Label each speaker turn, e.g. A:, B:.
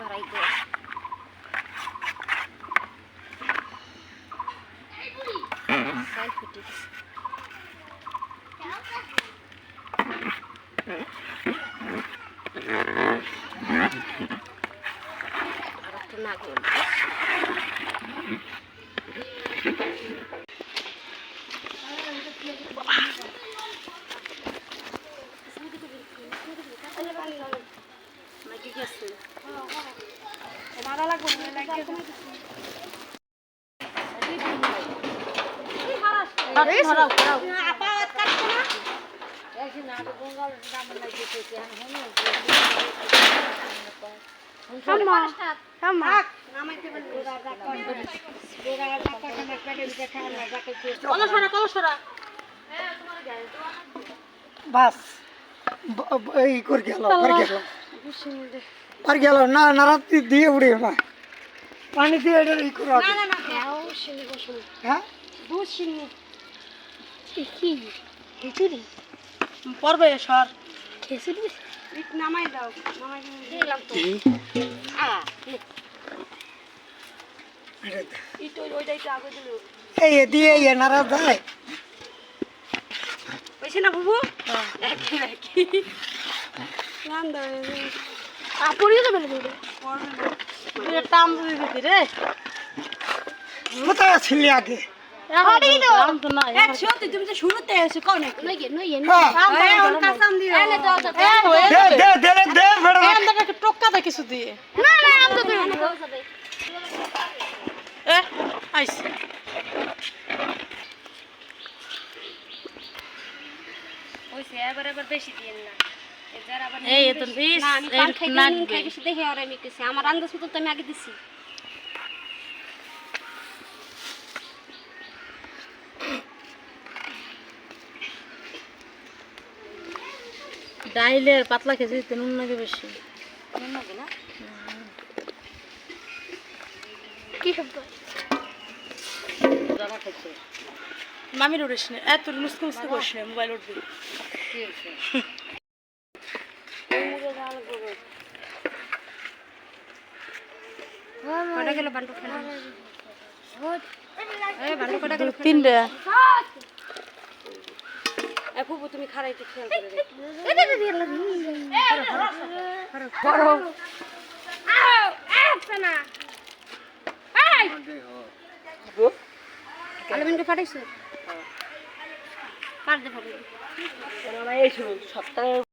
A: হারাইতে সাইল ফুটি আর একটু না গেল নাকি গেছে মারা লাগবে
B: বাস এই করে গেল আর গেল না নারাত্রি দিয়ে উড়ে না পানি দিয়ে এটা ই করে হ্যাঁ পড়বে সর নামাই দাও নামাই দিলাম তো এই দিয়ে নারা যায়
A: পয়সা না বুবু
B: কোথায় ছিলি আগে
A: শুরুতে এসে কোন
C: টোকা দে কিছু দিয়ে আইসি
A: এবার বেশি দিয়ে না আমার আন্দাজ মতো তো আমি আগে দিছি
C: ডাইলের পাতলা খেতে দিতে নুন লাগে বেশি
A: নুন লাগে না কি শব্দ জামা খাচ্ছে
C: মামির উড়িস না এত মুসকে মুসকে করিস না মোবাইল উঠবি
A: কটা গেল বান্টু খেলা বান্টু কটা গেল
C: তিনটা
A: ফুবু তুমি খারাইতে খেয়াল করে আলমিনকে ফাটাইছো পার দে ফাটাই
B: এই সপ্তাহে